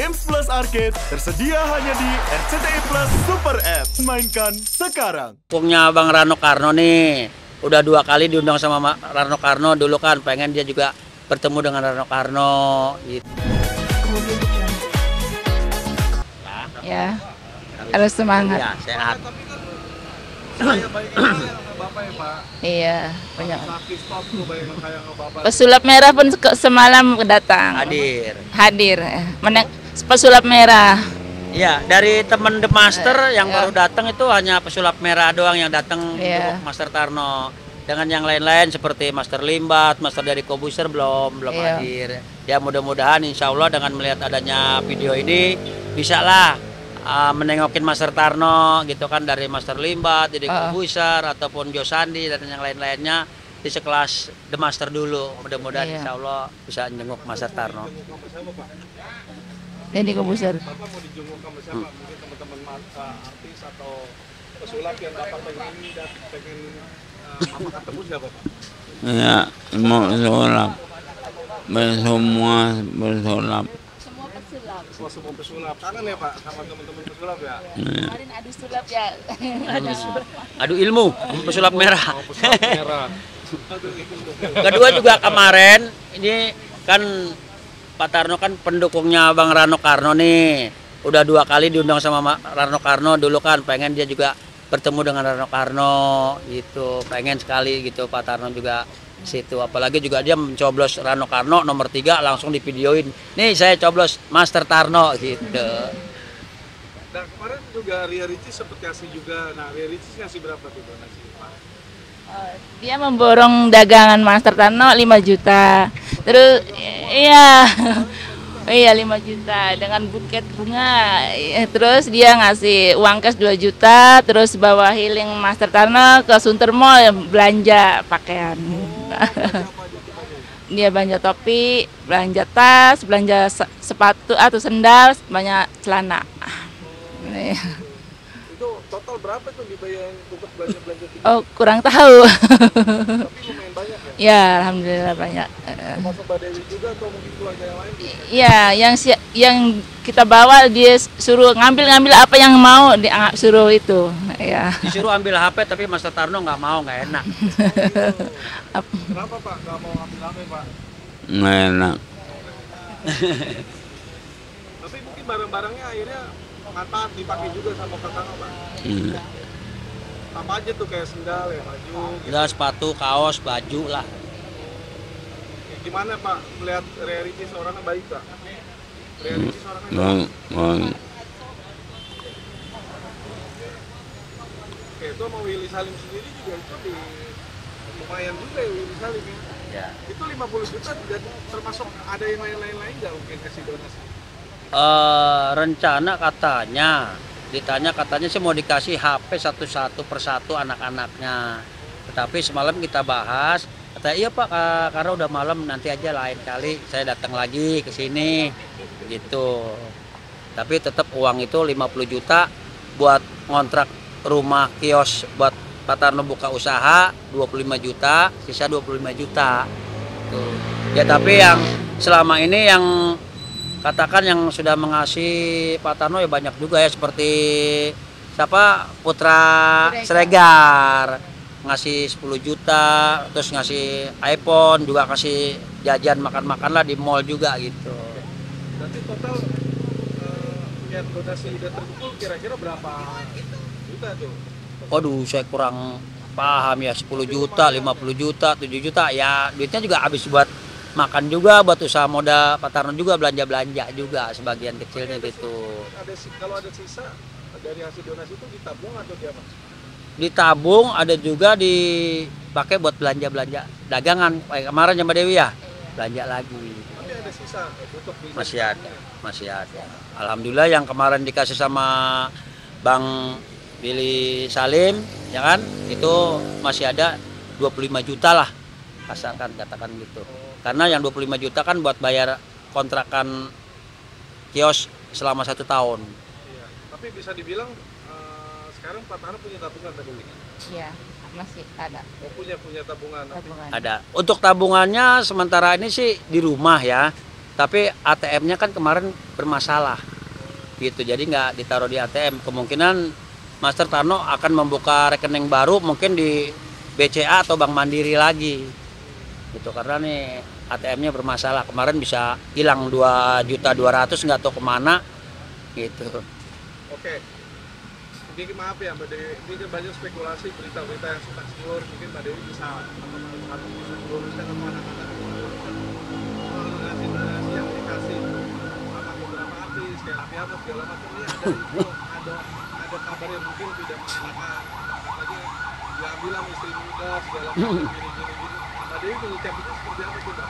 Games Plus Arcade tersedia hanya di RCTI Plus Super App. Mainkan sekarang. Punya Bang Rano Karno nih, udah 2 kali diundang sama Rano Karno. Dulu kan pengen dia juga bertemu dengan Rano Karno gitu. Ya, harus semangat. Ya, sehat. Iya, banyak. Pesulap merah pun semalam datang. Hadir. Pesulap merah. Iya, dari teman The Master yang baru datang itu hanya pesulap merah doang yang datang untuk Master Tarno. Dengan yang lain-lain seperti Master Limbat, Master dari Kobuser belum hadir. Ya mudah-mudahan insya Allah dengan melihat adanya video ini bisa lah menengokin Master Tarno gitu kan, dari Master Limbat, Deddy Kobuser ataupun Josandi dan yang lain-lainnya di sekelas The Master dulu. Mudah-mudahan insya Allah bisa jenguk Master Tarno. Deddy Kobuser. Bapak mau dijenguk sama siapa? Mungkin teman-teman artis atau pesulap yang Bapak pengen Bapak ketemu siapa Pak? Ya, mau pesulap. Semua pesulap. Semua pesulap. Kangen ya Pak sama teman-teman pesulap ya? Kemarin adu sulap ya. Adu ilmu, pesulap merah. Pesulap merah. Kedua juga kemarin ini kan Pak Tarno kan pendukungnya Bang Rano Karno nih. Udah 2 kali diundang sama Rano Karno. Dulu kan pengen dia juga bertemu dengan Rano Karno gitu. Pengen sekali gitu Pak Tarno juga situ. Apalagi juga dia mencoblos Rano Karno nomor 3 langsung divideoin. Nih saya coblos Master Tarno gitu. Nah kemarin juga Ria Ricis sempat kasih juga. Nah Ria Ricis ngasih berapa tuh donasi Pak? Dia memborong dagangan Master Tarno 5 juta. Terus iya 5 juta dengan buket bunga. Terus dia ngasih uang cash 2 juta. Terus bawa healing Master Tarno ke Sunter Mall belanja pakaian. Dia belanja topi, belanja tas, belanja sepatu atau sendal, banyak celana. Itu total berapa tuh dibayar untuk belanja-belanja? Oh, kurang tahu. Tapi lumayan banyak ya? Ya, alhamdulillah banyak. Termasuk Mbak Dewi juga atau mungkin keluarga yang lain? Iya, yang kita bawa dia suruh ngambil apa yang mau suruh itu. Ya. Disuruh ambil HP tapi Master Tarno nggak mau, nggak enak. Kenapa Pak nggak mau ambil HP Pak? Nggak enak. Tapi mungkin barang-barangnya akhirnya manfaat dipakai juga sama tetangga Pak. Apa aja tuh kayak sendal ya, baju gitu. Udah sepatu, kaos, baju lah. Gimana Pak melihat Ria Ricis orangnya baik Pak? Ria Ricis orangnya baik. Bang. Oke, itu sama Willy Salim sendiri juga itu lumayan juga ya Willy Salim ya. Ya. Itu 50 juta dan termasuk ada yang lain-lain nggak mungkin kasih donasi? Rencana katanya sih mau dikasih HP satu persatu anak-anaknya. Tetapi semalam kita bahas, kata iya Pak, karena udah malam nanti aja lain kali saya datang lagi ke sini gitu. Tapi tetap uang itu 50 juta buat ngontrak rumah kios buat Pak Tarno buka usaha 25 juta, sisa 25 juta. Tuh. Ya tapi yang selama ini yang katakan yang sudah mengasih Pak Tarno ya banyak juga ya, seperti siapa Putra Sregar ngasih 10 juta, terus ngasih iPhone, juga kasih jajan makan-makan lah di mall juga gitu. Berarti total yang donasi udah terkumpul kira-kira berapa juta tuh? Waduh saya kurang paham ya, 10 juta, 50 juta, 7 juta ya, duitnya juga habis buat makan juga, buat usaha moda Pak Tarno juga, belanja-belanja juga sebagian kecilnya gitu. Kalau ada sisa dari hasil donasi itu ditabung atau diapa? Ditabung, ada juga dipakai buat belanja-belanja dagangan. Kayak kemarin ya Mbak Dewi ya, belanja lagi. Tapi ada sisa untuk Masih ada. Alhamdulillah yang kemarin dikasih sama Bang Willy Salim, ya kan, itu masih ada 25 juta lah, katakan gitu. Karena yang 25 juta kan buat bayar kontrakan kios selama 1 tahun. Iya. Tapi bisa dibilang sekarang Pak Tarno punya tabungan tadi? Iya, masih ada. Oh, punya tabungan. Ada. Untuk tabungannya sementara ini sih di rumah ya. Tapi ATM-nya kan kemarin bermasalah gitu, jadi nggak ditaruh di ATM. Kemungkinan Master Tarno akan membuka rekening baru mungkin di BCA atau Bank Mandiri lagi gitu, karena nih ATM-nya bermasalah. Kemarin bisa hilang 2.200.000 nggak tahu kemana gitu. Oke. Ini maaf ya Mbak Dewi, ini kan banyak spekulasi berita-berita yang suka siur, mungkin Mbak Dewi bisa luruskan atau anak-anak donasi yang dikasih sama beberapa artis kayak Raffi Ahmad segala macam. Ini ada kabar yang mungkin tidak mengenakan, katanya diambil sama istri muda segala macam gini. Mbak Dewi menyikapinya seperti apa tuh Mbak?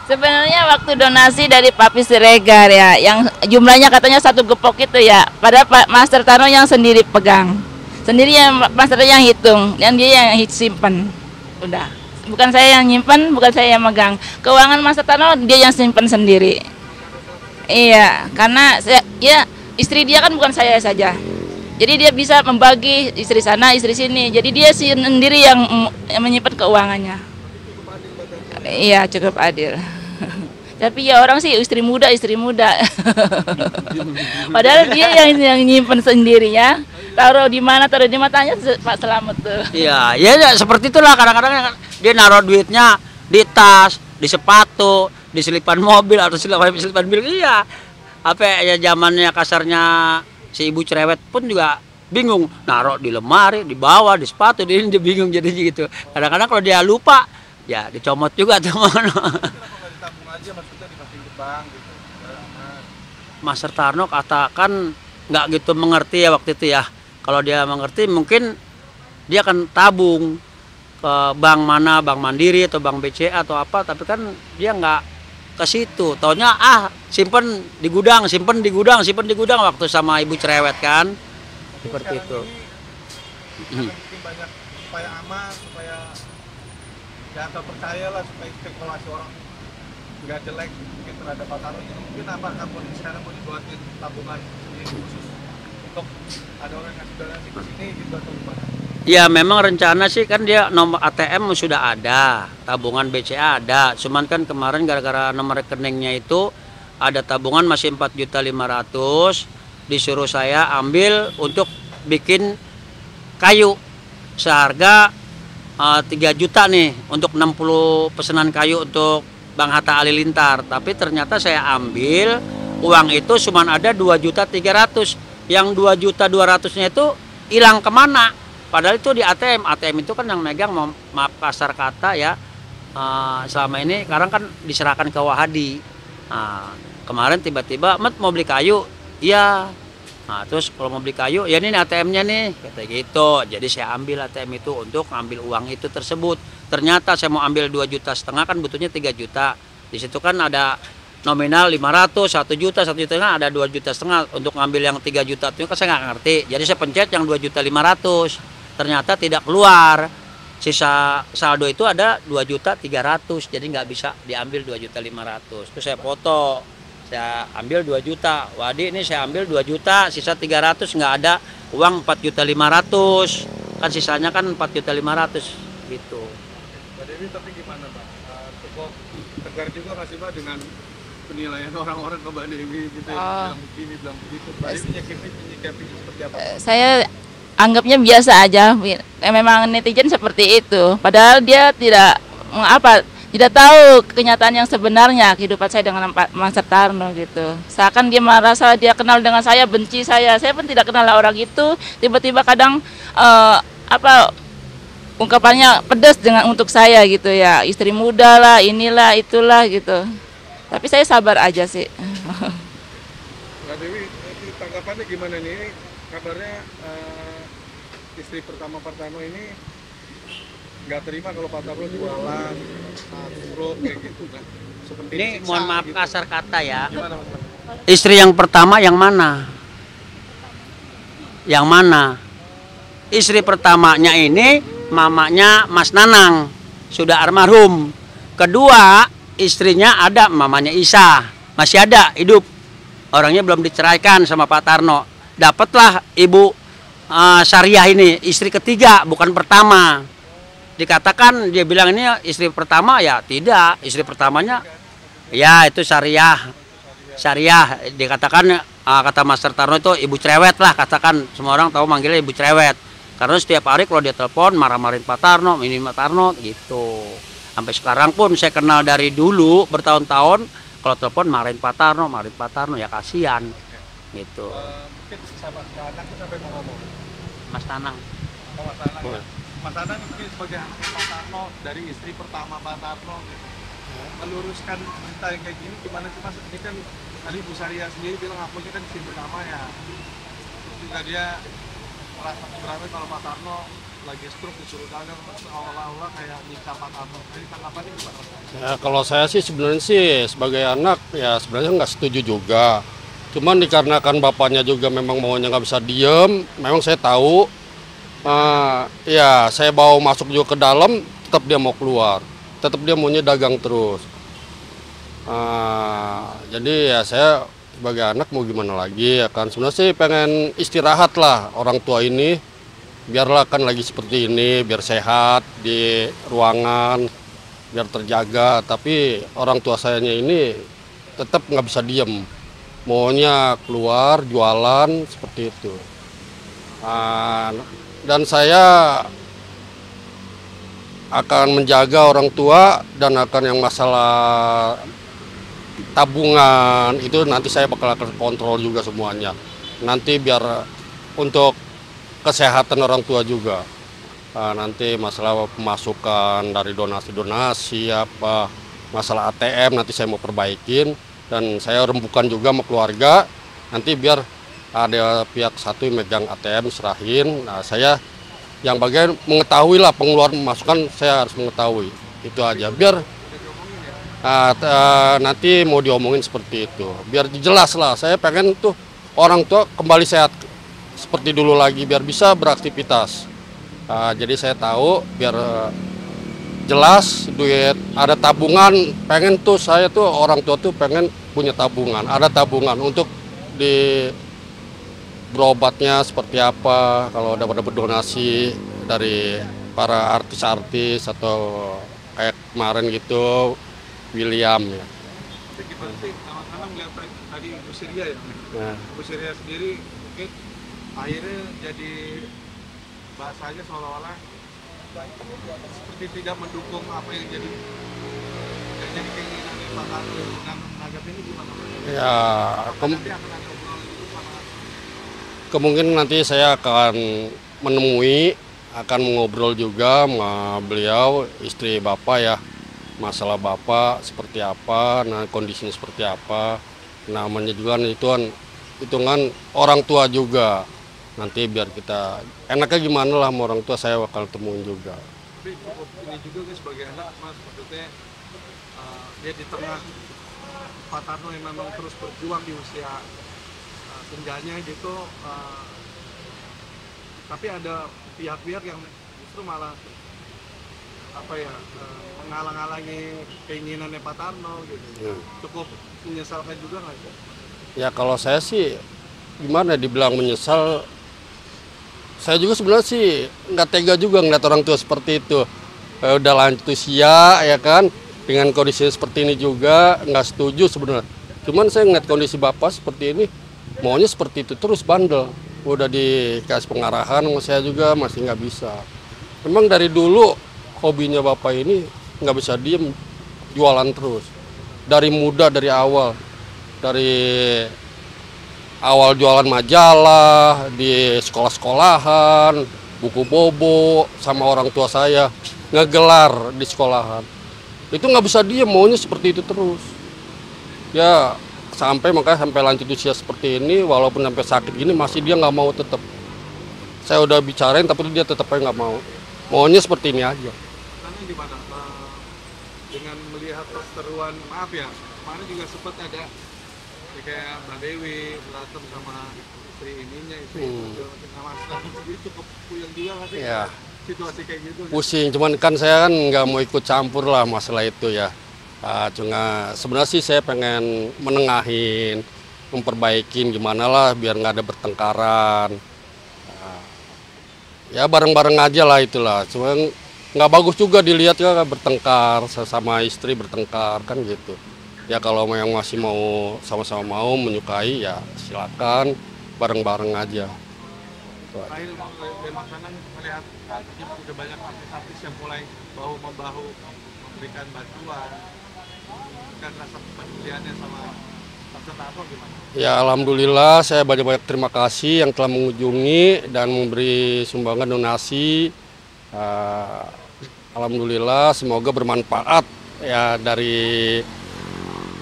Sebenarnya waktu donasi dari Papi Siregar ya, yang jumlahnya katanya 1 gepok itu ya, pada Pak Master Tarno yang sendiri pegang, sendiri yang Master yang hitung, yang dia yang simpen, udah. Bukan saya yang nyimpen, bukan saya yang megang. Keuangan Master Tarno dia yang simpen sendiri. Iya, karena ya istri dia kan bukan saya saja. Jadi dia bisa membagi istri sana, istri sini. Jadi dia sendiri yang menyimpan keuangannya. Iya, cukup adil. Tapi ya orang sih istri muda. Padahal dia yang nyimpen sendiri ya. Taruh di mana tanya Pak Slamet tuh. Iya, ya seperti itulah kadang-kadang dia naruh duitnya di tas, di sepatu, di selipan mobil atau selipan bil. Iya. Apa ya zamannya kasarnya si ibu cerewet pun juga bingung, naruh di lemari, di bawah, di sepatu, dia bingung jadinya gitu. Kadang-kadang kalau dia lupa, ya dicomot juga tuh. Ditabung aja maksudnya dimasukin ke bank gitu. Master Tarno katakan nggak gitu mengerti ya waktu itu ya. Kalau dia mengerti mungkin dia akan tabung ke bank mana, Bank Mandiri atau Bank BCA atau apa, tapi kan dia nggak ke situ. Taunya simpen di gudang waktu sama ibu cerewet kan. Seperti itu. Mungkin banyak supaya aman, supaya ya terpercaya lah, supaya spekulasi orang nggak jelek mungkin terhadap Pak Tarno. Jadi mungkin apakah sekarang mau dibuatin tabungan sendiri khusus untuk ada orang yang ngasih donasi ke sini gitu atau gimana? Ya memang rencana sih kan dia nomor ATM sudah ada, tabungan BCA ada. Cuman kan kemarin gara-gara nomor rekeningnya itu ada tabungan masih 4.500.000, disuruh saya ambil untuk bikin kayu seharga 3 juta nih untuk 60 pesanan kayu untuk Bang Hatta Halilintar. Tapi ternyata saya ambil uang itu cuma ada 2.300.000. Yang 2.200.000-nya itu hilang kemana? Padahal itu di ATM. ATM itu kan yang megang, maaf kasar kata ya, selama ini sekarang kan diserahkan ke Wahadi. Kemarin tiba-tiba mau beli kayu, iya. Nah, terus kalau mau beli kayu, ya ini ATM-nya nih, kata gitu. Jadi saya ambil ATM itu untuk ngambil uang itu tersebut. Ternyata saya mau ambil 2,5 juta kan butuhnya 3 juta. Di situ kan ada nominal 500, 1 juta kan ada 2,5 juta. Untuk ngambil yang 3 juta itu kan saya nggak ngerti. Jadi saya pencet yang 2.500.000. Ternyata tidak keluar. Sisa saldo itu ada 2.300.000. Jadi nggak bisa diambil 2.500.000. Terus saya foto. Saya ambil 2 juta. Wadi ini saya ambil 2 juta, sisa 300 nggak ada uang 4.500.000. Kan sisanya kan 4.500.000 gitu. Mbak Dewi tapi gimana Mbak? Cukup tegar juga nggak sih Mbak dengan penilaian orang-orang ke Mbak Dewi gitu ya? Bilang begini, bilang begitu. Mbak Dewi menyikapinya seperti apa? Saya anggapnya biasa aja. Memang netizen seperti itu. Padahal dia tidak tahu kenyataan yang sebenarnya kehidupan saya dengan Master Tarno gitu. Seakan dia merasa dia kenal dengan saya, benci saya. Saya pun tidak kenal orang itu. Tiba-tiba kadang ungkapannya pedas untuk saya gitu ya. Istri muda lah, inilah, itulah gitu. Tapi saya sabar aja sih. Mbak Dewi, tanggapannya gimana nih? Ini kabarnya istri pertama Pak Tarno ini nggak terima kalau Pak Tarno jualan, turut kayak gitu kan. Ini mohon maaf kasar kata ya. Gimana Mas? Istri yang pertama yang mana? Yang mana? Istri pertamanya ini mamanya Mas Nanang, sudah almarhum. Kedua, istrinya ada mamanya Isa, masih ada hidup. Orangnya belum diceraikan sama Pak Tarno. Dapatlah Ibu Syariah ini, istri ketiga, bukan pertama. Dikatakan dia bilang ini istri pertama, ya tidak, istri pertamanya Ya itu syariah. Syariah dikatakan kata Master Tarno itu ibu cerewet lah, katakan semua orang tahu manggilnya ibu cerewet. Karena setiap hari kalau dia telepon marah-marahin Pak Tarno, ini Pak Tarno gitu. Sampai sekarang pun saya kenal dari dulu bertahun-tahun, kalau telepon marahin Pak Tarno ya kasihan gitu. Mungkin sama anak itu sampai mau ngomong. Mas Tanang. Oh, Mas Tanang. Ya. Mas Tanang mungkin sebagai anak Pak Tarno dari istri pertama Pak Tarno gitu. Meluruskan berita yang kayak gini gimana sih Mas? Ini kan tadi Bu Saria sendiri bilang aku kan istri pertama ya. Terus juga dia merasa keberatan kalau Pak Tarno lagi stroke disuruh dagang seolah-olah kayak nikah Pak Tarno. Jadi tanggapannya gimana? Ya, kalau saya sih sebenarnya sih sebagai anak ya sebenarnya nggak setuju juga. Cuman dikarenakan bapaknya juga memang maunya nggak bisa diem, memang saya tahu. Ya saya bawa masuk juga ke dalam, tetap dia mau keluar, tetap dia maunya dagang terus. Jadi ya saya sebagai anak mau gimana lagi ya kan. Sebenarnya sih pengen istirahat lah orang tua ini. Biarlah kan lagi seperti ini, biar sehat di ruangan, biar terjaga. Tapi orang tua sayanya ini tetap nggak bisa diem. Maunya keluar, jualan, seperti itu. Dan saya akan menjaga orang tua dan akan yang masalah tabungan itu nanti saya bakal kontrol juga semuanya. Nanti biar untuk kesehatan orang tua juga. Nanti masalah pemasukan dari donasi-donasi apa, masalah ATM nanti saya mau perbaikin dan saya rembukan juga sama keluarga. Nanti biar ada pihak satu yang megang ATM serahin. Nah, saya yang bagian mengetahui lah pengeluaran masukan saya harus mengetahui. Itu aja. Biar nanti mau diomongin seperti itu. Biar jelas lah. Saya pengen tuh orang tua kembali sehat seperti dulu lagi biar bisa beraktivitas. Jadi saya tahu biar jelas duit ada tabungan. Pengen tuh saya tuh orang tua tuh pengen punya tabungan. Ada tabungan untuk di berobatnya seperti apa, kalau dapat berdonasi dari para artis-artis atau kayak kemarin gitu William ya. Gimana sih sama-sama melihat tadi Bu Siria ya? Nah. Bu Siria sendiri mungkin akhirnya jadi bahasanya seolah-olah seperti tidak mendukung apa yang jadi keinginan Pak Tarno. Menanggapi ini gimana? Ya, nanti akan ada obrolan itu sama kemungkinan nanti saya akan menemui, akan ngobrol juga sama beliau, istri Bapak ya. Masalah Bapak seperti apa, nah kondisinya seperti apa. Namanya juga itu kan orang tua juga. Nanti biar kita enaknya gimana lah sama orang tua saya bakal temuin juga. tapi cukup ini juga kan sebagai anak Mas, maksudnya dia di tengah Pak Tarno yang memang terus berjuang di usia senjanya gitu, tapi ada pihak-pihak yang justru malah apa ya menghalang-halangi keinginannya Pak Tarno gitu. Cukup menyesalkan juga nggak sih? Ya kalau saya sih gimana dibilang menyesal, saya juga sebenarnya sih nggak tega juga ngeliat orang tua seperti itu. Udah lanjut usia ya kan, dengan kondisi seperti ini juga nggak setuju sebenarnya. Cuman saya ngeliat kondisi bapak seperti ini, maunya seperti itu terus bandel. Udah dikasih pengarahan sama saya juga masih nggak bisa. Memang dari dulu hobinya bapak ini nggak bisa diem, jualan terus. Dari muda, dari awal jualan majalah, di sekolah-sekolahan, buku bobo, sama orang tua saya ngegelar di sekolahan. Itu nggak bisa diem, maunya seperti itu terus. Ya makanya sampai lanjut usia seperti ini, walaupun sampai sakit gini masih dia nggak mau tetap. Saya udah bicarain tapi dia tetap nggak mau. Maunya seperti ini aja. Karena gimana? Dengan melihat perseteruan, maaf ya, kemarin juga sempat ada kayak Mbak Dewi berantem sama istri ininya, istri itu sama sendiri cukup puyeng juga nggak sih? Ya. Situasi kayak gitu. Pusing, cuman kan saya kan nggak mau ikut campur lah masalah itu ya. Cuma sebenarnya sih saya pengen menengahin, memperbaikin gimana lah biar nggak ada bertengkaran. Ya bareng-bareng aja lah itulah. Cuman nggak bagus juga dilihat ya bertengkar sama istri bertengkar kan gitu. Ya kalau yang masih mau sama-sama mau menyukai ya silakan bareng-bareng aja. Terakhir dari Mas Nanang melihat saat ini udah banyak artis-artis yang mulai bahu-membahu memberikan bantuan, kan rasa kepeduliannya sama Master Tarno gimana? Ya alhamdulillah saya banyak-banyak terima kasih yang telah mengunjungi dan memberi sumbangan donasi. Alhamdulillah semoga bermanfaat ya dari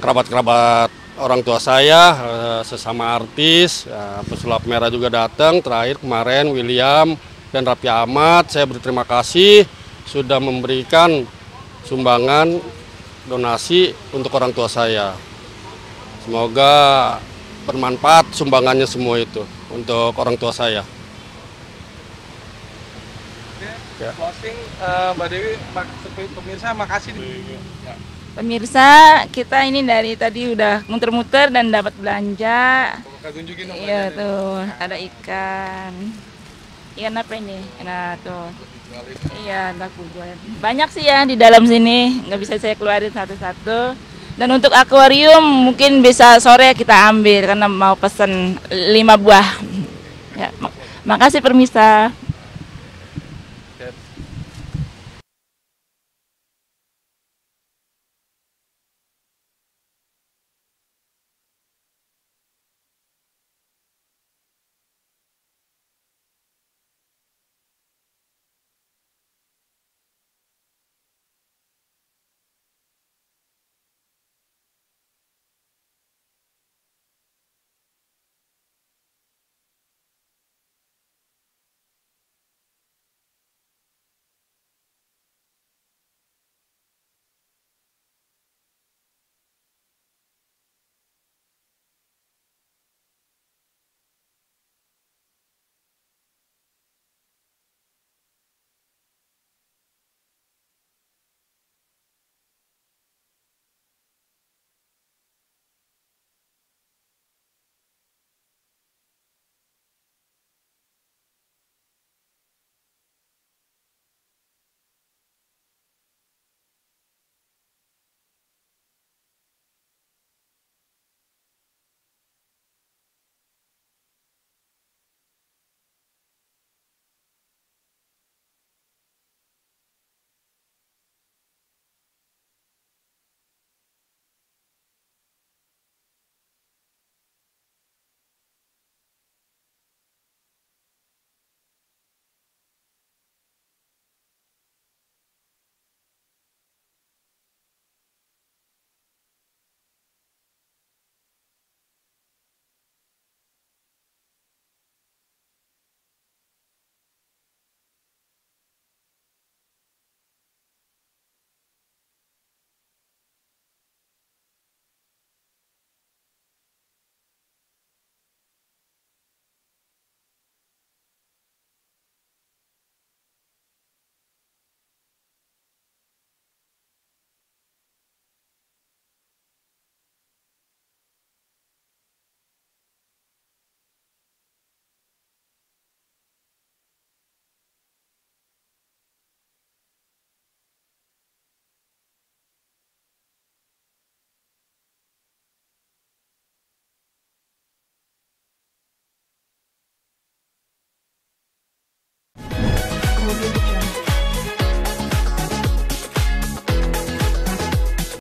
kerabat-kerabat orang tua saya, sesama artis, pesulap merah juga datang. Terakhir kemarin William dan Raffi Ahmad, saya berterima kasih sudah memberikan sumbangan donasi untuk orang tua saya. Semoga bermanfaat sumbangannya semua itu untuk orang tua saya. Oke, closing Mbak Dewi, pemirsa makasih nih. Ya. Pemirsa, kita ini dari tadi udah muter-muter dan dapat belanja. Kita tunjukin dong. Iya tuh, ada ikan. Ikan apa ini? Nah tuh. Iya, laku jualan. Banyak sih ya di dalam sini, nggak bisa saya keluarin satu-satu. Dan untuk akuarium mungkin bisa sore kita ambil karena mau pesen 5 buah. Ya, makasih pemirsa.